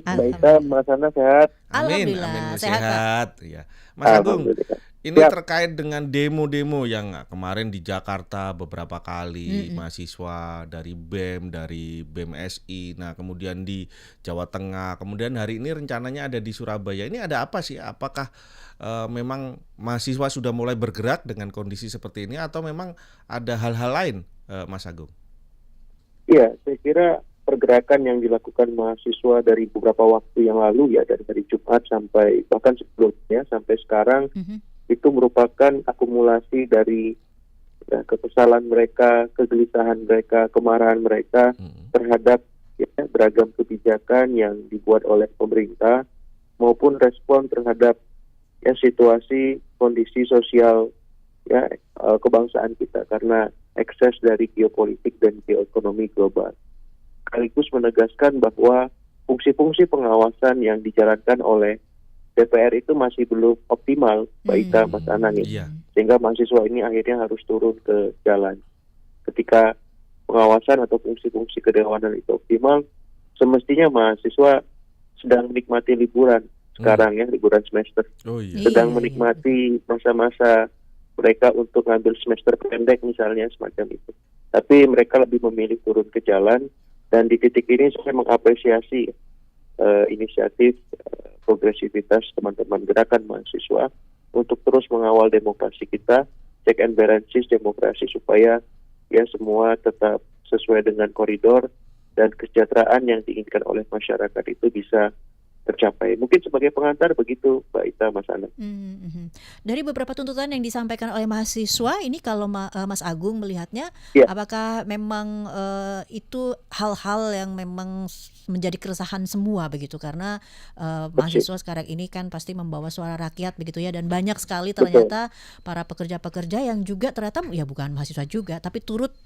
baik. Mbak Ita, Alhamdulillah. Mas Ana sehat? Amin, Alhamdulillah, amin sehat Pak. sehat. Ya, Mas Agung, Alhamdulillah. ini Siap. terkait dengan demo-demo yang kemarin di Jakarta beberapa kali Mm-mm. mahasiswa dari BEM, dari BEM SI, nah kemudian di Jawa Tengah, kemudian hari ini rencananya ada di Surabaya. Ini ada apa sih? Apakah memang mahasiswa sudah mulai bergerak dengan kondisi seperti ini atau memang ada hal-hal lain, Mas Agung? Iya, saya kira pergerakan yang dilakukan mahasiswa dari beberapa waktu yang lalu ya, dari hari Jumat sampai bahkan sebelumnya sampai sekarang, Mhm. itu merupakan akumulasi dari kekesalan mereka, kegelisahan mereka, kemarahan mereka terhadap ya, beragam kebijakan yang dibuat oleh pemerintah maupun respon terhadap ya situasi kondisi sosial ya kebangsaan kita karena ekses dari geopolitik dan geoekonomi global. Sekaligus menegaskan bahwa fungsi-fungsi pengawasan yang dijalankan oleh DPR itu masih belum optimal, Mbak Ita, Mas Anang, Iya. sehingga mahasiswa ini akhirnya harus turun ke jalan. Ketika pengawasan atau fungsi-fungsi kedewanan itu optimal, semestinya mahasiswa sedang menikmati liburan sekarang ya, liburan semester. Oh iya. Sedang Iya. menikmati masa-masa mereka untuk ngambil semester pendek misalnya, semacam itu. Tapi mereka lebih memilih turun ke jalan, dan di titik ini saya mengapresiasi inisiatif progresivitas teman-teman gerakan mahasiswa untuk terus mengawal demokrasi kita, check and balances demokrasi supaya ya semua tetap sesuai dengan koridor dan kesejahteraan yang diinginkan oleh masyarakat itu bisa tercapai. Mungkin sebagai pengantar begitu, Mbak Ita, Mas Ana. Mhm. Dari beberapa tuntutan yang disampaikan oleh mahasiswa ini, kalau Mas Agung melihatnya, Ya. apakah memang itu hal-hal yang memang menjadi keresahan semua begitu, karena mahasiswa sekarang ini kan pasti membawa suara rakyat begitu ya, dan banyak sekali ternyata para pekerja-pekerja yang juga ternyata ya bukan mahasiswa juga tapi turut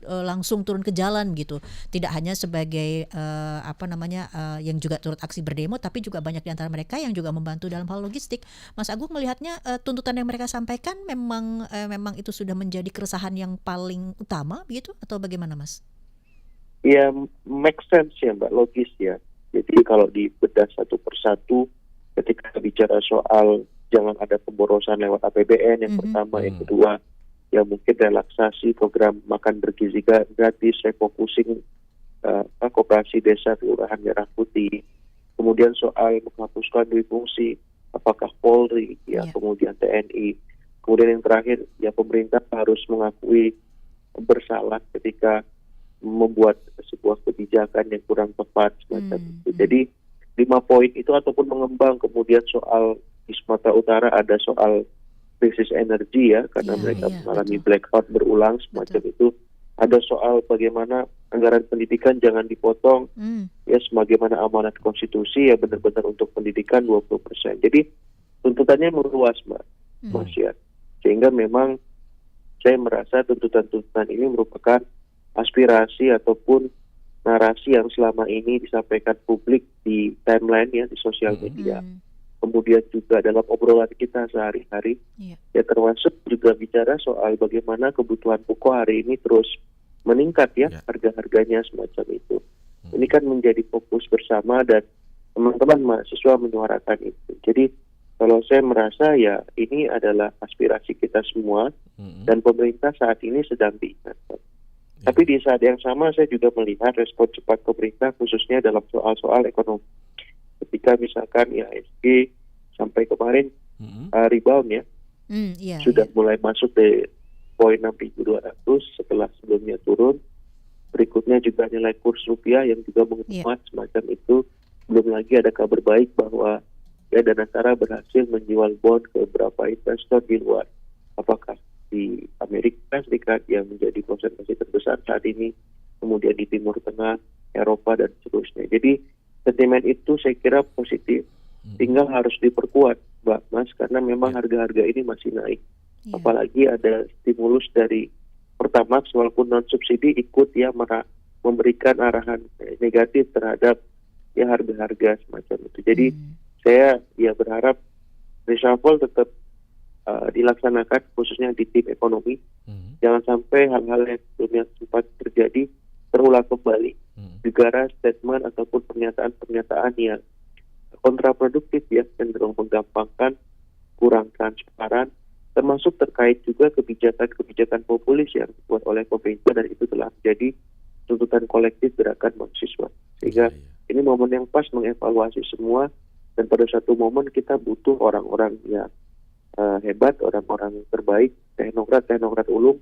langsung turun ke jalan gitu, tidak hanya sebagai yang juga turut aksi berdemo, tapi juga banyak di antara mereka yang juga membantu dalam hal logistik. Mas Agung melihatnya tuntutan yang mereka sampaikan memang itu sudah menjadi keresahan yang paling utama begitu, atau bagaimana, Mas? Ya, make sense ya, Mbak, logis ya. Jadi kalau dibedah satu persatu, ketika bicara soal jangan ada pemborosan lewat APBN yang pertama, yang kedua ya mungkin relaksasi program makan bergizi gratis, refocusing koperasi desa kelurahan Merah Putih. Kemudian soal menghapuskan dui fungsi, apakah Polri, kemudian TNI. Kemudian yang terakhir, ya pemerintah harus mengakui bersalah ketika membuat sebuah kebijakan yang kurang tepat semacam itu. Jadi 5 poin itu ataupun mengembang kemudian soal di Sumatera Utara ada soal krisis energi ya, karena mereka mengalami blackout berulang semacam itu. Ada soal bagaimana anggaran pendidikan jangan dipotong, ya sebagaimana amanat konstitusi ya benar-benar untuk pendidikan 20%. Jadi tuntutannya meluas, Mbak, Mas ya. Sehingga memang saya merasa tuntutan-tuntutan ini merupakan aspirasi ataupun narasi yang selama ini disampaikan publik di timeline ya, di sosial media. Kemudian juga dalam obrolan kita sehari-hari, ya termasuk juga bicara soal bagaimana kebutuhan pokok hari ini terus meningkat ya, harga-harganya semacam itu. Ini kan menjadi fokus bersama dan teman-teman mahasiswa menyuarakan itu. Jadi kalau saya merasa ya ini adalah aspirasi kita semua dan pemerintah saat ini sedang diingatkan. Tapi di saat yang sama saya juga melihat respon cepat pemerintah khususnya dalam soal-soal ekonomi. Ketika misalkan IHSG sampai kemarin rebound ya, sudah mulai masuk di poin 6.200 setelah sebelumnya turun. Berikutnya juga nilai kurs rupiah yang juga menguat semacam itu. Belum lagi ada kabar baik bahwa ya Danantara berhasil menjual bond ke beberapa investor di luar. Apakah di Amerika Serikat yang menjadi konsentrasi terbesar saat ini, kemudian di Timur Tengah, Eropa dan seterusnya. Jadi sentimen itu saya kira positif, tinggal harus diperkuat, Mbak Mas, karena memang harga-harga ini masih naik. Apalagi ada stimulus dari Pertamax walaupun non subsidi ikut ya memberikan arahan negatif terhadap ya harga-harga semacam itu. Jadi saya ya berharap reshuffle tetap dilaksanakan khususnya di tim ekonomi. Jangan sampai hal-hal yang sebelumnya sempat terjadi terulang kembali negara statement ataupun pernyataan-pernyataan yang kontraproduktif ya, cenderung menggampangkan, kurang transparan, termasuk terkait juga kebijakan-kebijakan populis yang dibuat oleh pemerintah, dan itu telah menjadi tuntutan kolektif gerakan mahasiswa. Sehingga ini momen yang pas mengevaluasi semua, dan pada satu momen kita butuh orang-orang yang hebat, orang-orang terbaik, teknokrat ulung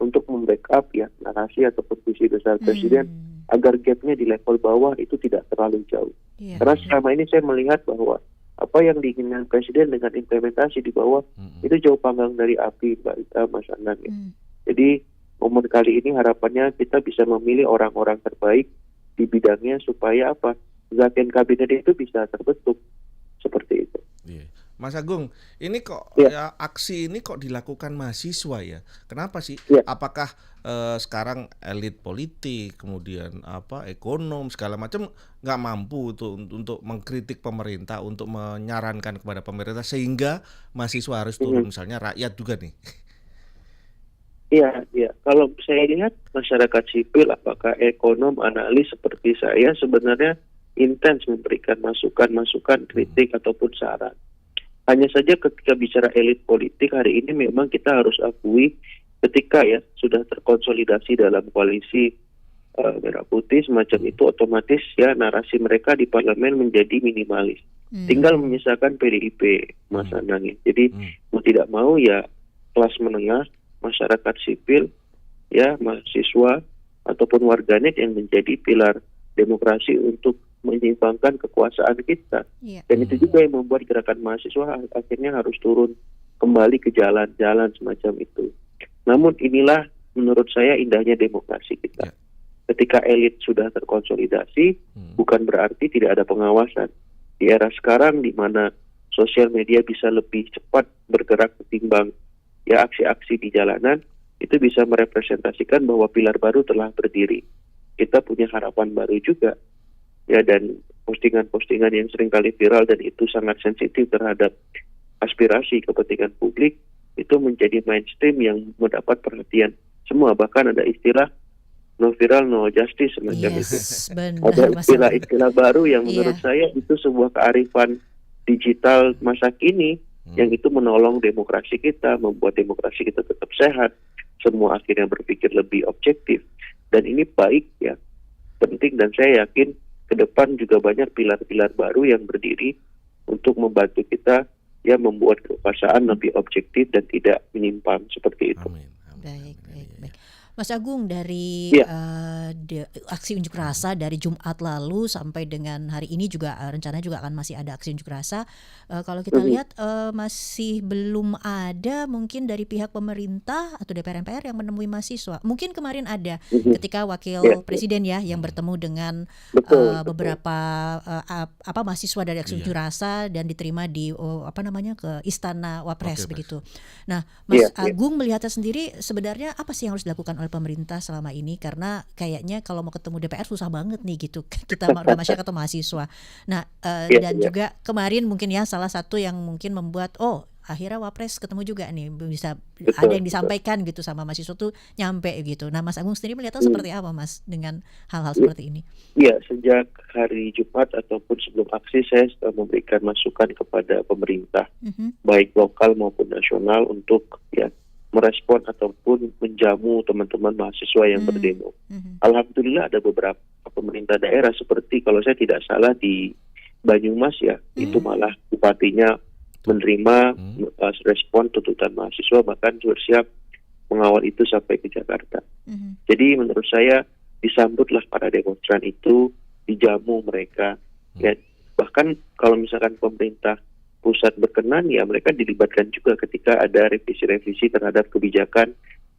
untuk membackup ya narasi ataupun visi besar presiden agar gapnya di level bawah itu tidak terlalu jauh. Karena selama ini saya melihat bahwa apa yang diinginkan presiden dengan implementasi di bawah itu jauh panggang dari api, Mbak Ita, Mas Anang. Jadi momen kali ini harapannya kita bisa memilih orang-orang terbaik di bidangnya supaya apa? Zaken kabinet itu bisa terbentuk seperti itu. Mas Agung, ini kok ya, aksi ini kok dilakukan mahasiswa ya? Kenapa sih? Apakah sekarang elit politik, kemudian ekonom segala macam nggak mampu untuk mengkritik pemerintah, untuk menyarankan kepada pemerintah sehingga mahasiswa harus turun, misalnya rakyat juga nih? Iya. Kalau saya lihat masyarakat sipil, apakah ekonom, analis seperti saya sebenarnya intens memberikan masukan, kritik ataupun saran. Hanya saja ketika bicara elit politik hari ini memang kita harus akui ketika ya sudah terkonsolidasi dalam koalisi merah putih semacam itu, otomatis ya narasi mereka di parlemen menjadi minimalis. Tinggal menyisakan PDIP, Mas Anang. Jadi mau tidak mau ya kelas menengah, masyarakat sipil, ya mahasiswa ataupun warganet yang menjadi pilar demokrasi untuk menyeimbangkan kekuasaan kita. Dan itu juga yang membuat gerakan mahasiswa akhirnya harus turun kembali ke jalan-jalan semacam itu. Namun inilah menurut saya indahnya demokrasi kita. Ketika elit sudah terkonsolidasi, bukan berarti tidak ada pengawasan. Di era sekarang di mana sosial media bisa lebih cepat bergerak ketimbang ya aksi-aksi di jalanan, itu bisa merepresentasikan bahwa pilar baru telah berdiri. Kita punya harapan baru juga. Ya, dan postingan-postingan yang seringkali viral dan itu sangat sensitif terhadap aspirasi kepentingan publik itu menjadi mainstream yang mendapat perhatian semua. Bahkan ada istilah no viral no justice semacam itu. Ada istilah baru yang menurut saya itu sebuah kearifan digital masa kini yang itu menolong demokrasi kita, membuat demokrasi kita tetap sehat. Semua akhirnya berpikir lebih objektif, dan ini baik ya, penting, dan saya yakin ke depan juga banyak pilar-pilar baru yang berdiri untuk membantu kita ya membuat kekuasaan lebih objektif dan tidak menyimpang seperti itu. Amin. Baik. Mas Agung, dari aksi unjuk rasa dari Jumat lalu sampai dengan hari ini juga rencananya juga akan masih ada aksi unjuk rasa. Kalau kita lihat masih belum ada mungkin dari pihak pemerintah atau DPR MPR yang menemui mahasiswa. Mungkin kemarin ada ketika wakil presiden ya yang bertemu dengan beberapa mahasiswa dari aksi unjuk rasa dan diterima di ke Istana Wapres begitu. Nah, Mas Agung melihatnya sendiri sebenarnya apa sih yang harus dilakukan oleh pemerintah selama ini, karena kayaknya kalau mau ketemu DPR susah banget nih gitu kita masyarakat atau mahasiswa. Nah juga kemarin mungkin ya salah satu yang mungkin membuat akhirnya Wapres ketemu juga nih, bisa ada yang disampaikan gitu sama mahasiswa tuh nyampe gitu. Nah, Mas Agung sendiri melihatnya seperti apa, Mas, dengan hal-hal seperti ini? Iya, sejak hari Jumat ataupun sebelum aksi saya sudah memberikan masukan kepada pemerintah baik lokal maupun nasional untuk ya merespon ataupun menjamu teman-teman mahasiswa yang berdemo. Alhamdulillah ada beberapa pemerintah daerah seperti kalau saya tidak salah di Banyumas ya, itu malah bupatinya menerima respon tuntutan mahasiswa, bahkan bersiap mengawal itu sampai ke Jakarta. Jadi menurut saya disambutlah para demonstran itu, dijamu mereka. Ya, bahkan kalau misalkan pemerintah pusat berkenan ya mereka dilibatkan juga ketika ada revisi-revisi terhadap kebijakan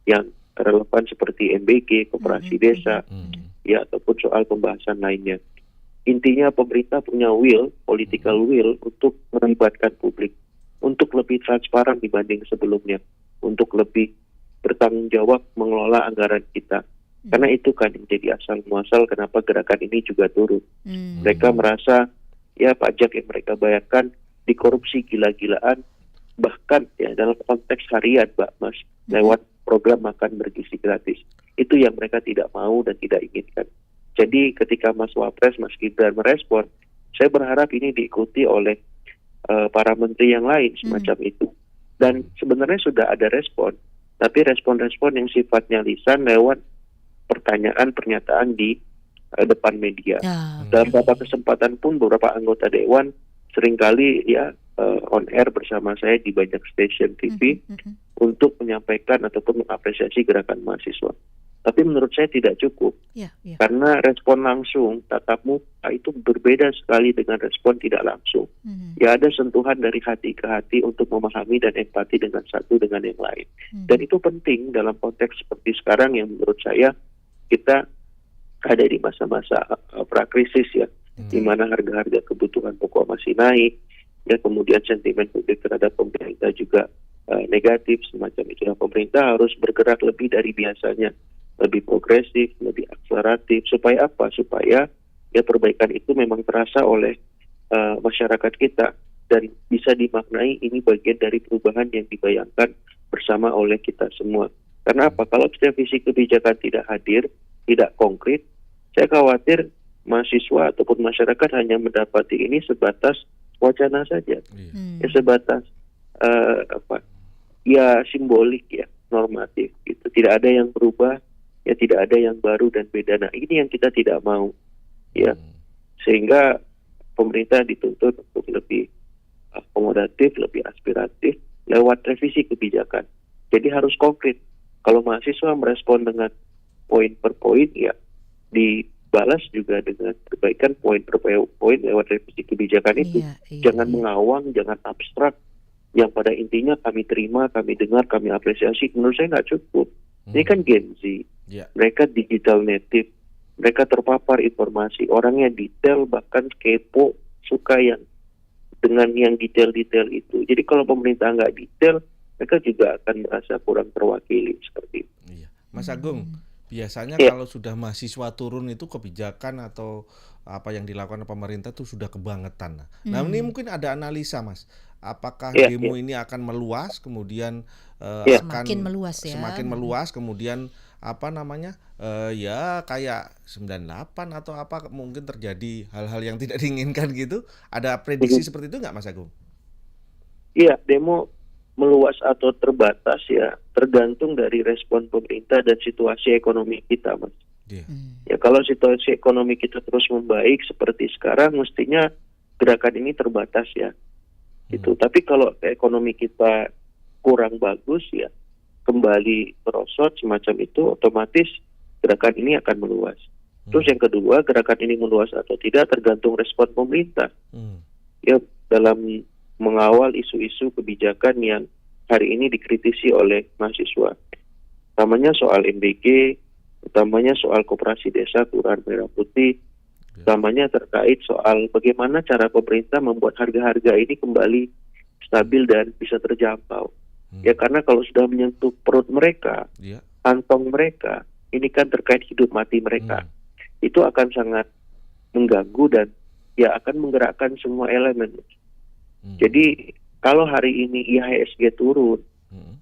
yang relevan seperti MBG, koperasi desa, ya ataupun soal pembahasan lainnya. Intinya pemerintah punya political will untuk melibatkan publik, untuk lebih transparan dibanding sebelumnya, untuk lebih bertanggung jawab mengelola anggaran kita. Karena itu kan yang jadi asal muasal kenapa gerakan ini juga turun. Mereka merasa ya pajak yang mereka bayarkan dikorupsi gila-gilaan, bahkan ya dalam konteks harian Mbak Mas, lewat program makan bergizi gratis. itu yang mereka tidak mau dan tidak inginkan. Jadi ketika Mas Wapres, Mas Gibran merespon, saya berharap ini diikuti oleh para menteri yang lain semacam itu. Dan sebenarnya sudah ada respon, tapi respon-respon yang sifatnya lisan lewat pertanyaan, pernyataan di depan media. Dalam beberapa kesempatan pun beberapa anggota Dewan seringkali on air bersama saya di banyak stasiun TV untuk menyampaikan ataupun mengapresiasi gerakan mahasiswa. Tapi menurut saya tidak cukup, karena respon langsung tatap muka itu berbeda sekali dengan respon tidak langsung. Ya ada sentuhan dari hati ke hati untuk memahami dan empati dengan satu dengan yang lain. Dan itu penting dalam konteks seperti sekarang yang menurut saya kita ada di masa-masa prakrisis ya, di mana harga-harga kebutuhan pokok masih naik, ya kemudian sentimen publik terhadap pemerintah juga negatif semacam itu. Nah, pemerintah harus bergerak lebih dari biasanya, lebih progresif, lebih akseleratif. Supaya apa? Supaya ya perbaikan itu memang terasa oleh masyarakat kita dan bisa dimaknai ini bagian dari perubahan yang dibayangkan bersama oleh kita semua. Karena apa? Kalau visi kebijakan tidak hadir, tidak konkret, saya khawatir mahasiswa ataupun masyarakat hanya mendapati ini sebatas wacana saja, ya sebatas ya simbolik ya, normatif gitu. Tidak ada yang berubah, ya tidak ada yang baru dan beda. Nah ini yang kita tidak mau, ya sehingga pemerintah dituntut untuk lebih akomodatif, lebih aspiratif lewat revisi kebijakan. Jadi harus konkret. Kalau mahasiswa merespon dengan poin per poin, ya dibalas juga dengan perbaikan poin per poin lewat revisi kebijakan itu. Jangan mengawang, jangan abstrak. Yang pada intinya kami terima, kami dengar, kami apresiasi. Menurut saya nggak cukup. Ini kan Gen Z, mereka digital native, mereka terpapar informasi, orangnya detail, bahkan kepo, suka yang dengan yang detail-detail itu. Jadi kalau pemerintah nggak detail, mereka juga akan merasa kurang terwakili seperti itu. Iya. Mas Agung, biasanya kalau sudah mahasiswa turun itu kebijakan atau apa yang dilakukan pemerintah itu sudah kebangetan. Nah ini mungkin ada analisa Mas, apakah demo ini akan meluas, kemudian akan semakin meluas, kemudian apa namanya ya kayak 98 atau apa mungkin terjadi hal-hal yang tidak diinginkan gitu. Ada prediksi seperti itu nggak Mas Agung? Iya, demo meluas atau terbatas ya tergantung dari respon pemerintah dan situasi ekonomi kita, Mas. Ya kalau situasi ekonomi kita terus membaik seperti sekarang, mestinya gerakan ini terbatas ya. Gitu. Tapi kalau ekonomi kita kurang bagus ya, kembali merosot semacam itu, otomatis gerakan ini akan meluas. Terus yang kedua, gerakan ini meluas atau tidak tergantung respon pemerintah. Ya dalam mengawal isu-isu kebijakan yang hari ini dikritisi oleh mahasiswa. Utamanya soal MBG, utamanya soal koperasi desa Kelurahan Merah Putih, utamanya terkait soal bagaimana cara pemerintah membuat harga-harga ini kembali stabil dan bisa terjangkau. Ya karena kalau sudah menyentuh perut mereka, kantong mereka, ini kan terkait hidup mati mereka. Itu akan sangat mengganggu dan ya akan menggerakkan semua elemen. Jadi kalau hari ini IHSG turun,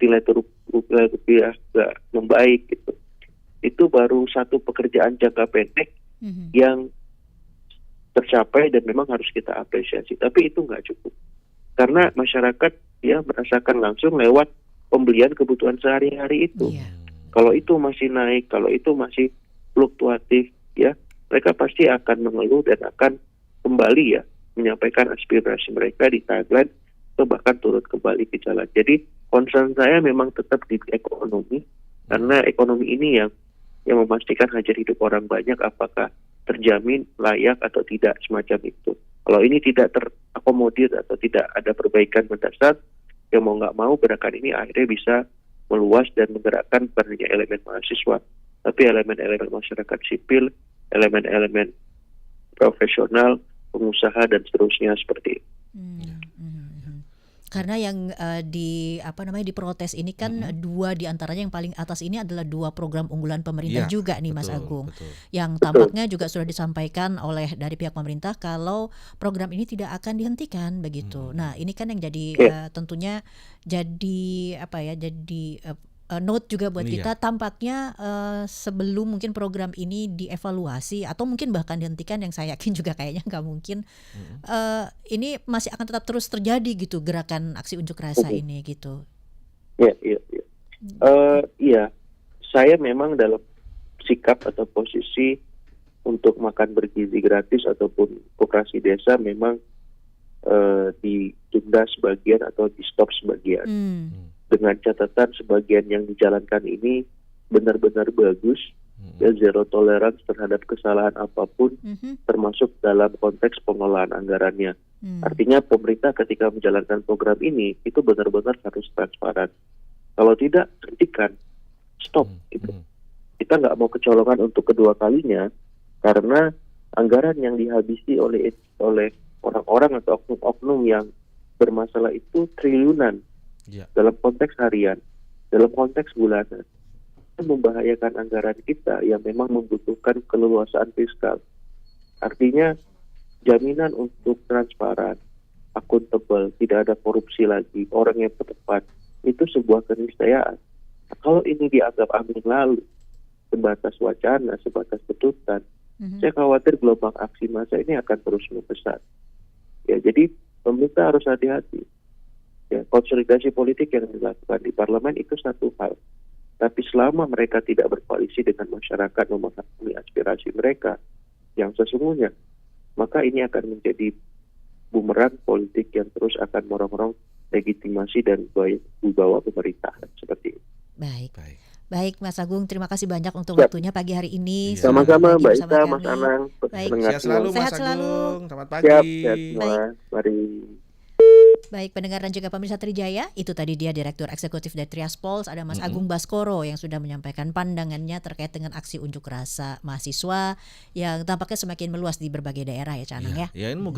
nilai rupiah nggak membaik gitu, itu baru satu pekerjaan jangka pendek yang tercapai dan memang harus kita apresiasi. Tapi itu nggak cukup, karena masyarakat ya merasakan langsung lewat pembelian kebutuhan sehari-hari itu. Kalau itu masih naik, kalau itu masih fluktuatif, ya mereka pasti akan mengeluh dan akan kembali ya menyampaikan aspirasi mereka di tagline atau bahkan turun kembali ke jalan. Jadi concern saya memang tetap di ekonomi, karena ekonomi ini yang memastikan hajat hidup orang banyak apakah terjamin, layak atau tidak, semacam itu. Kalau ini tidak terakomodir atau tidak ada perbaikan mendasar, yang mau nggak mau gerakan ini akhirnya bisa meluas dan menggerakkan bukan hanya elemen mahasiswa, tapi elemen-elemen masyarakat sipil, elemen-elemen profesional, pengusaha dan seterusnya seperti itu. Karena yang diprotes ini kan dua diantaranya yang paling atas ini adalah dua program unggulan pemerintah juga nih Mas Agung. Yang tampaknya juga sudah disampaikan oleh dari pihak pemerintah kalau program ini tidak akan dihentikan begitu. Nah ini kan yang jadi tentunya jadi note juga buat Iya. kita, tampaknya sebelum mungkin program ini dievaluasi atau mungkin bahkan dihentikan, yang saya yakin juga kayaknya nggak mungkin, Mhm. ini masih akan tetap terus terjadi gitu gerakan aksi unjuk rasa ini gitu. Ya, iya, iya. Iya, saya memang dalam sikap atau posisi untuk makan bergizi gratis ataupun koperasi desa memang ditunda sebagian atau di stop sebagian. Hmm. Dengan catatan sebagian yang dijalankan ini benar-benar bagus, Mhm. ya, zero tolerance terhadap kesalahan apapun, Mhm. termasuk dalam konteks pengelolaan anggarannya. Hmm. Artinya pemerintah ketika menjalankan program ini itu benar-benar harus transparan. Kalau tidak, hentikan, stop. Gitu. Mhm. Kita nggak mau kecolongan untuk kedua kalinya karena anggaran yang dihabisi oleh orang-orang atau oknum-oknum yang bermasalah itu triliunan Iya. dalam konteks harian, dalam konteks bulanan. Itu membahayakan anggaran kita yang memang membutuhkan keleluasaan fiskal. Artinya jaminan untuk transparan, akuntabel, tidak ada korupsi lagi, orang yang tepat, itu sebuah keniscayaan. Kalau ini dianggap angin lalu, sebatas wacana, sebatas tuntutan, Mhm. saya khawatir gelombang aksi massa ini akan terus membesar. Ya, jadi pemerintah harus hati-hati. Ya, konsolidasi politik yang dilakukan di parlemen itu satu hal. Tapi selama mereka tidak berkoalisi dengan masyarakat memahami aspirasi mereka yang sesungguhnya, maka ini akan menjadi bumerang politik yang terus akan merongrong legitimasi dan wibawa pemerintahan seperti itu. Baik. Baik. Baik Mas Agung, terima kasih banyak untuk Siap. waktunya pagi hari ini. Iya. Selamat Sama-sama berbagi Mbak bersama Ita, Mas kami. Anang, Baik. pendengar Sehat selalu semua. Mas Sehat selalu. Agung. Selamat Siap, pagi. sehat semua. Mari. Baik pendengar dan juga pemirsa Trijaya, itu tadi dia Direktur Eksekutif dari Triaspol, ada Mas Mhm. Agung Baskoro yang sudah menyampaikan pandangannya terkait dengan aksi unjuk rasa mahasiswa yang tampaknya semakin meluas di berbagai daerah ya Canang Iya. ya. Ya, ini